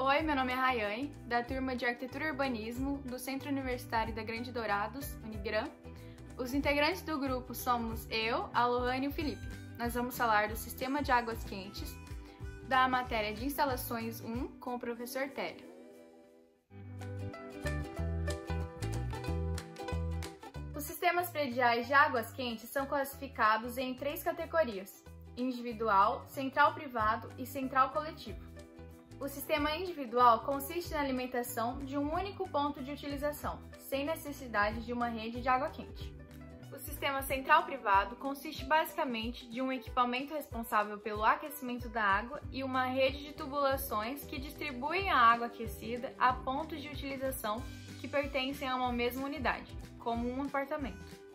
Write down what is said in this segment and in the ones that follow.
Oi, meu nome é Rayane, da turma de Arquitetura e Urbanismo do Centro Universitário da Grande Dourados, Unigran. Os integrantes do grupo somos eu, a Lohane e o Felipe. Nós vamos falar do sistema de águas quentes, da matéria de instalações 1 com o professor Télio. Os sistemas prediais de águas quentes são classificados em 3 categorias: individual, central privado e central coletivo. O sistema individual consiste na alimentação de um único ponto de utilização, sem necessidade de uma rede de água quente. O sistema central privado consiste basicamente de um equipamento responsável pelo aquecimento da água e uma rede de tubulações que distribuem a água aquecida a pontos de utilização que pertencem a uma mesma unidade, como um apartamento.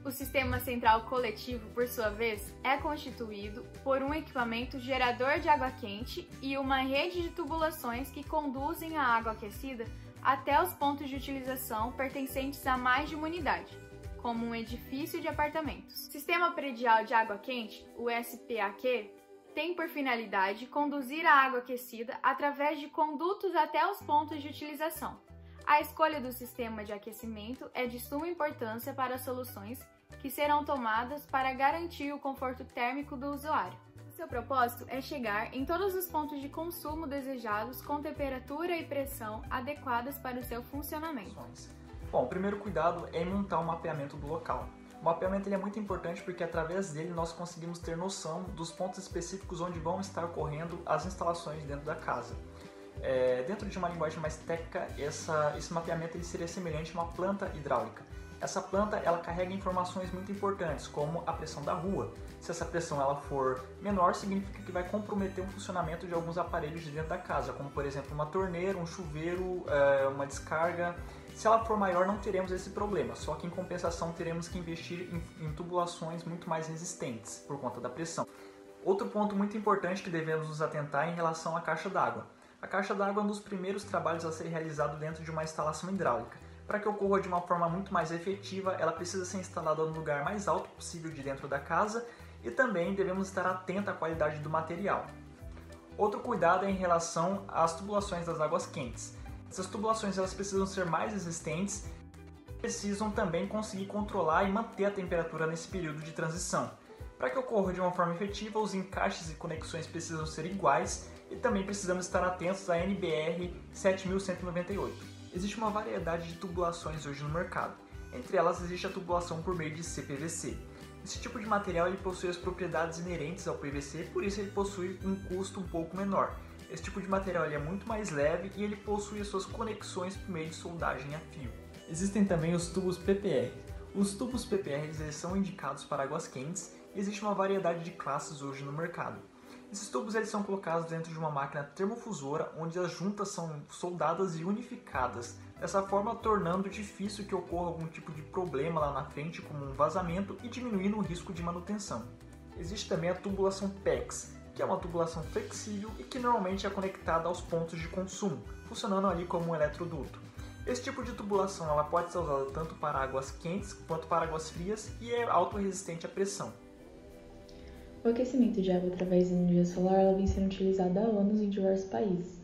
O sistema central coletivo, por sua vez, é constituído por um equipamento gerador de água quente e uma rede de tubulações que conduzem a água aquecida até os pontos de utilização pertencentes a mais de uma unidade, como um edifício de apartamentos. O sistema predial de água quente, o SPAQ, tem por finalidade conduzir a água aquecida através de condutos até os pontos de utilização. A escolha do sistema de aquecimento é de suma importância para as soluções que serão tomadas para garantir o conforto térmico do usuário. Seu propósito é chegar em todos os pontos de consumo desejados com temperatura e pressão adequadas para o seu funcionamento. Bom, o primeiro cuidado é em montar um mapeamento do local. O mapeamento ele é muito importante porque através dele nós conseguimos ter noção dos pontos específicos onde vão estar ocorrendo as instalações dentro da casa. Dentro de uma linguagem mais técnica, esse mapeamento ele seria semelhante a uma planta hidráulica. Essa planta ela carrega informações muito importantes, como a pressão da rua. Se essa pressão ela for menor, significa que vai comprometer o funcionamento de alguns aparelhos de dentro da casa, como por exemplo uma torneira, um chuveiro, uma descarga. Se ela for maior, não teremos esse problema, só que em compensação teremos que investir em tubulações muito mais resistentes por conta da pressão. Outro ponto muito importante que devemos nos atentar é em relação à caixa d'água. A caixa d'água é um dos primeiros trabalhos a ser realizado dentro de uma instalação hidráulica. Para que ocorra de uma forma muito mais efetiva, ela precisa ser instalada no lugar mais alto possível de dentro da casa e também devemos estar atentos à qualidade do material. Outro cuidado é em relação às tubulações das águas quentes. Essas tubulações elas precisam ser mais resistentes e precisam também conseguir controlar e manter a temperatura nesse período de transição. Para que ocorra de uma forma efetiva, os encaixes e conexões precisam ser iguais e também precisamos estar atentos à NBR 7198. Existe uma variedade de tubulações hoje no mercado. Entre elas existe a tubulação por meio de CPVC. Esse tipo de material ele possui as propriedades inerentes ao PVC, por isso ele possui um custo um pouco menor. Esse tipo de material ele é muito mais leve e ele possui as suas conexões por meio de soldagem a fio. Existem também os tubos PPR. Os tubos PPR eles são indicados para águas quentes e existe uma variedade de classes hoje no mercado. Esses tubos eles são colocados dentro de uma máquina termofusora, onde as juntas são soldadas e unificadas, dessa forma tornando difícil que ocorra algum tipo de problema lá na frente, como um vazamento, e diminuindo o risco de manutenção. Existe também a tubulação PEX, que é uma tubulação flexível e que normalmente é conectada aos pontos de consumo, funcionando ali como um eletroduto. Esse tipo de tubulação ela pode ser usada tanto para águas quentes quanto para águas frias e é autorresistente à pressão. O aquecimento de água através da energia solar ela vem sendo utilizado há anos em diversos países.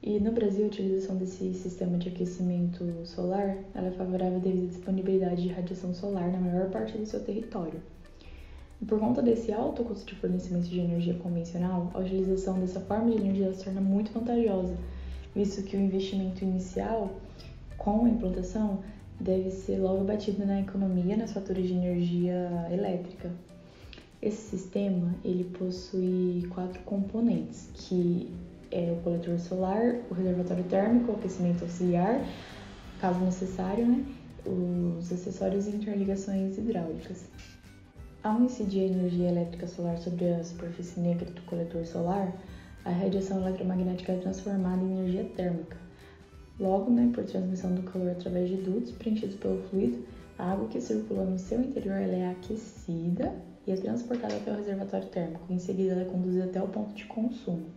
E no Brasil, a utilização desse sistema de aquecimento solar ela é favorável devido à disponibilidade de radiação solar na maior parte do seu território. E por conta desse alto custo de fornecimento de energia convencional, a utilização dessa forma de energia se torna muito vantajosa, visto que o investimento inicial com a implantação deve ser logo abatido na economia nas faturas de energia elétrica. Esse sistema ele possui 4 componentes, que é o coletor solar, o reservatório térmico, o aquecimento auxiliar, caso necessário, os acessórios e interligações hidráulicas. Ao incidir a energia elétrica solar sobre a superfície negra do coletor solar, a radiação eletromagnética é transformada em energia térmica. Logo, por transmissão do calor através de dutos preenchidos pelo fluido, a água que circula no seu interior ela é aquecida e é transportada até o reservatório térmico. Em seguida, ela é conduzida até o ponto de consumo.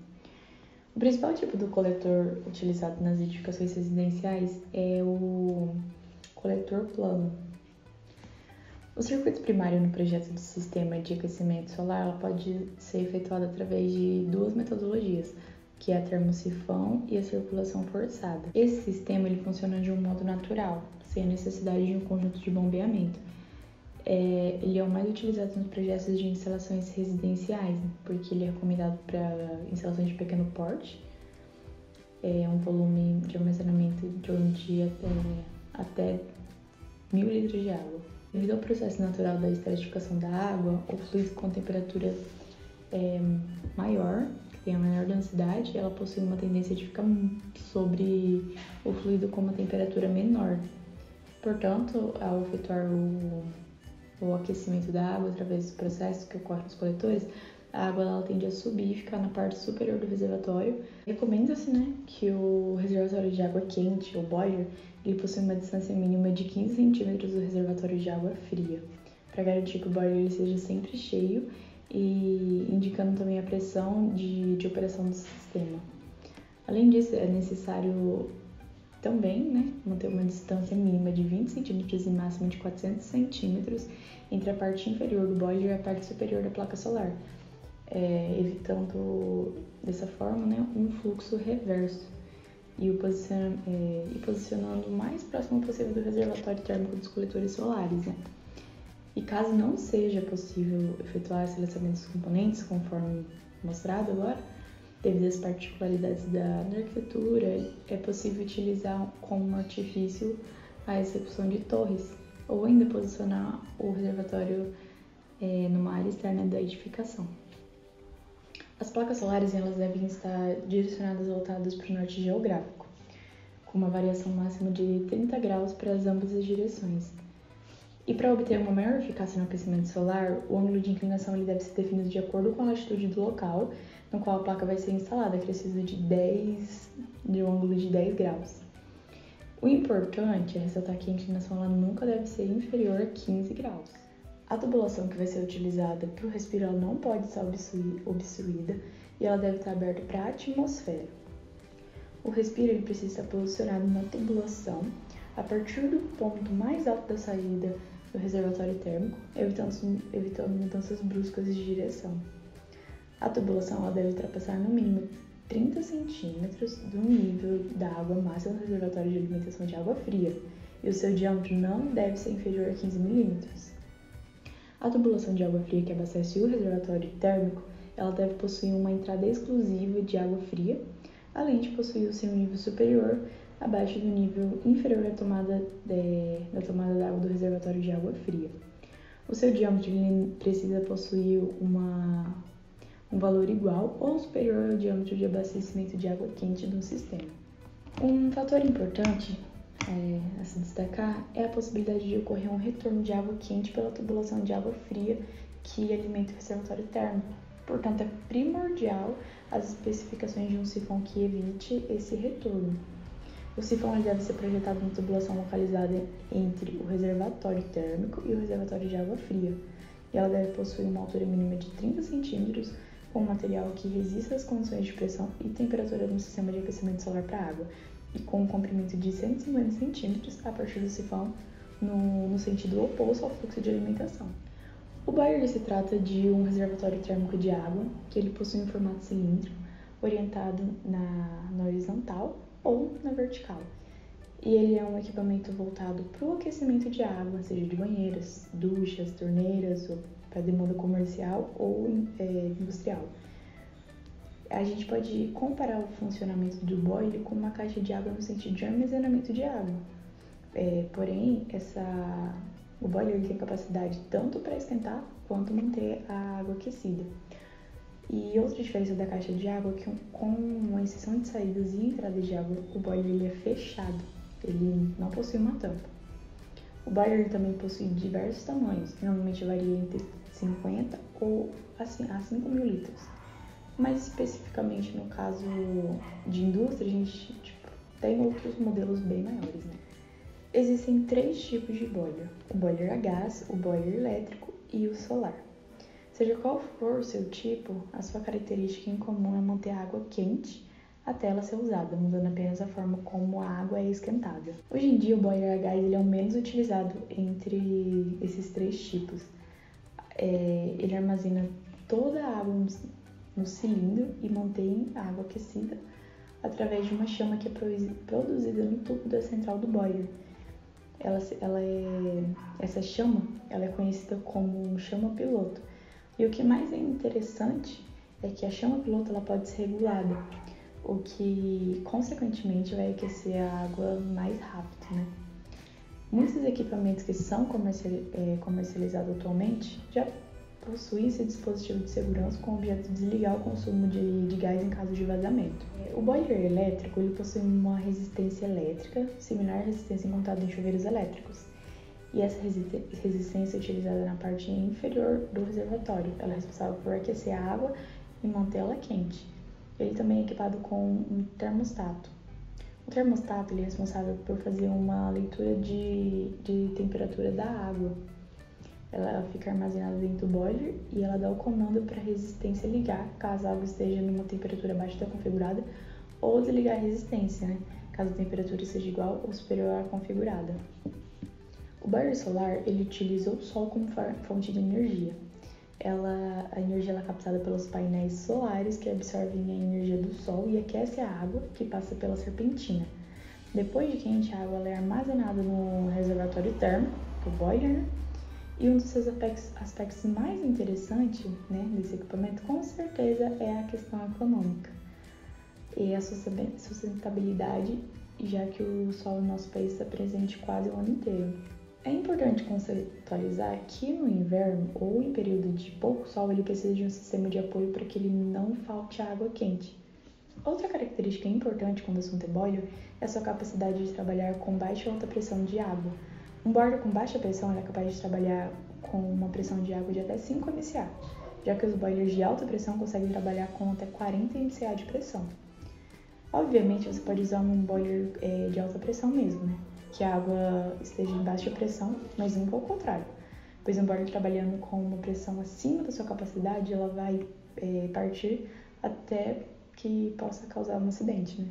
O principal tipo do coletor utilizado nas edificações residenciais é o coletor plano. O circuito primário no projeto de sistema de aquecimento solar ela pode ser efetuado através de 2 metodologias, que é a termosifão e a circulação forçada. Esse sistema ele funciona de um modo natural, sem a necessidade de um conjunto de bombeamento. Ele é o mais utilizado nos projetos de instalações residenciais, porque ele é recomendado para instalações de pequeno porte, um volume de armazenamento em torno de até 1.000 litros de água. Devido ao processo natural da estratificação da água, o fluido com temperatura maior, que tem a menor densidade, ela possui uma tendência de ficar sobre o fluido com uma temperatura menor. Portanto, ao efetuar o aquecimento da água através dos processos que ocorrem nos coletores, a água ela tende a subir e ficar na parte superior do reservatório. Recomenda-se, que o reservatório de água quente, ou boiler, ele possui uma distância mínima de 15 centímetros do reservatório de água fria, para garantir que o boiler ele seja sempre cheio e indicando também a pressão de operação do sistema. Além disso, é necessário também manter uma distância mínima de 20 centímetros e máxima de 400 centímetros entre a parte inferior do boiler e a parte superior da placa solar, evitando dessa forma um fluxo reverso e posicionando o mais próximo possível do reservatório térmico dos coletores solares. E caso não seja possível efetuar a seleção dos componentes, conforme mostrado agora, devido às particularidades da arquitetura, é possível utilizar como artifício a execução de torres, ou ainda posicionar o reservatório numa área externa da edificação. As placas solares elas devem estar direcionadas voltadas para o norte geográfico, com uma variação máxima de 30 graus para ambas as direções. E para obter uma maior eficácia no aquecimento solar, o ângulo de inclinação ele deve ser definido de acordo com a latitude do local no qual a placa vai ser instalada, que precisa de um ângulo de 10 graus. O importante é ressaltar que a inclinação ela nunca deve ser inferior a 15 graus. A tubulação que vai ser utilizada para o respiro ela não pode estar obstruída e ela deve estar aberta para a atmosfera. O respiro ele precisa estar posicionado na tubulação a partir do ponto mais alto da saída do reservatório térmico, evitando mudanças bruscas de direção. A tubulação ela deve ultrapassar no mínimo 30 centímetros do nível da água máxima do reservatório de alimentação de água fria e o seu diâmetro não deve ser inferior a 15 milímetros. A tubulação de água fria que abastece o reservatório térmico ela deve possuir uma entrada exclusiva de água fria, além de possuir o seu nível superior abaixo do nível inferior da tomada da água do reservatório de água fria. O seu diâmetro ele precisa possuir um valor igual ou superior ao diâmetro de abastecimento de água quente do sistema. Um fator importante a se destacar é a possibilidade de ocorrer um retorno de água quente pela tubulação de água fria que alimenta o reservatório térmico. Portanto, é primordial as especificações de um sifão que evite esse retorno. O sifão deve ser projetado em tubulação localizada entre o reservatório térmico e o reservatório de água fria. E ela deve possuir uma altura mínima de 30 centímetros com um material que resista às condições de pressão e temperatura no sistema de aquecimento solar para água e com um comprimento de 150 centímetros a partir do sifão no sentido oposto ao fluxo de alimentação. O boiler se trata de um reservatório térmico de água que ele possui um formato cilíndrico orientado na horizontal ou na vertical. E ele é um equipamento voltado para o aquecimento de água, seja de banheiras, duchas, torneiras, ou para demanda comercial ou industrial. A gente pode comparar o funcionamento do boiler com uma caixa de água no sentido de armazenamento de água. Porém, o boiler tem capacidade tanto para esquentar quanto manter a água aquecida. E outra diferença da caixa de água é que, com uma exceção de saídas e entradas de água, o boiler ele é fechado, ele não possui uma tampa. O boiler também possui diversos tamanhos, normalmente varia entre 50 ou a 5 mil litros. Mais especificamente no caso de indústria, a gente tem outros modelos bem maiores. Existem 3 tipos de boiler: o boiler a gás, o boiler elétrico e o solar. Seja qual for o seu tipo, a sua característica em comum é manter a água quente até ela ser usada, mudando apenas a forma como a água é esquentada. Hoje em dia, o boiler a gás ele é o menos utilizado entre esses 3 tipos. Ele armazena toda a água no cilindro e mantém a água aquecida através de uma chama que é produzida no tubo da central do boiler. Essa chama é conhecida como chama piloto. E o que mais é interessante é que a chama piloto ela pode ser regulada, o que consequentemente vai aquecer a água mais rápido, né? Muitos equipamentos que são comercializados atualmente já possuem esse dispositivo de segurança com o objeto de desligar o consumo de gás em caso de vazamento. O boiler elétrico ele possui uma resistência elétrica similar à resistência encontrada em chuveiros elétricos. E essa resistência é utilizada na parte inferior do reservatório. Ela é responsável por aquecer a água e mantê-la quente. Ele também é equipado com um termostato. O termostato ele é responsável por fazer uma leitura de temperatura da água. Ela fica armazenada dentro do boiler e ela dá o comando para a resistência ligar, caso a água esteja numa temperatura abaixo da configurada, ou desligar a resistência, né? Caso a temperatura seja igual ou superior à configurada. O boiler solar ele utiliza o sol como fonte de energia. A energia é captada pelos painéis solares que absorvem a energia do sol e aquece a água que passa pela serpentina. Depois de quente, a água é armazenada no reservatório térmico, que é o boiler, né? E um dos seus aspectos mais interessantes, né, desse equipamento, com certeza, é a questão econômica e a sustentabilidade, já que o sol no nosso país está presente quase o ano inteiro. É importante conceitualizar que no inverno ou em período de pouco sol, ele precisa de um sistema de apoio para que ele não falte água quente. Outra característica importante quando o assunto é boiler é a sua capacidade de trabalhar com baixa ou alta pressão de água. Um boiler com baixa pressão é capaz de trabalhar com uma pressão de água de até 5 MSA, já que os boilers de alta pressão conseguem trabalhar com até 40 MSA de pressão. Obviamente, você pode usar um boiler de alta pressão mesmo, né? Que a água esteja em baixa pressão, mas nunca ao contrário, pois um boiler trabalhando com uma pressão acima da sua capacidade, ela vai partir até que possa causar um acidente, né?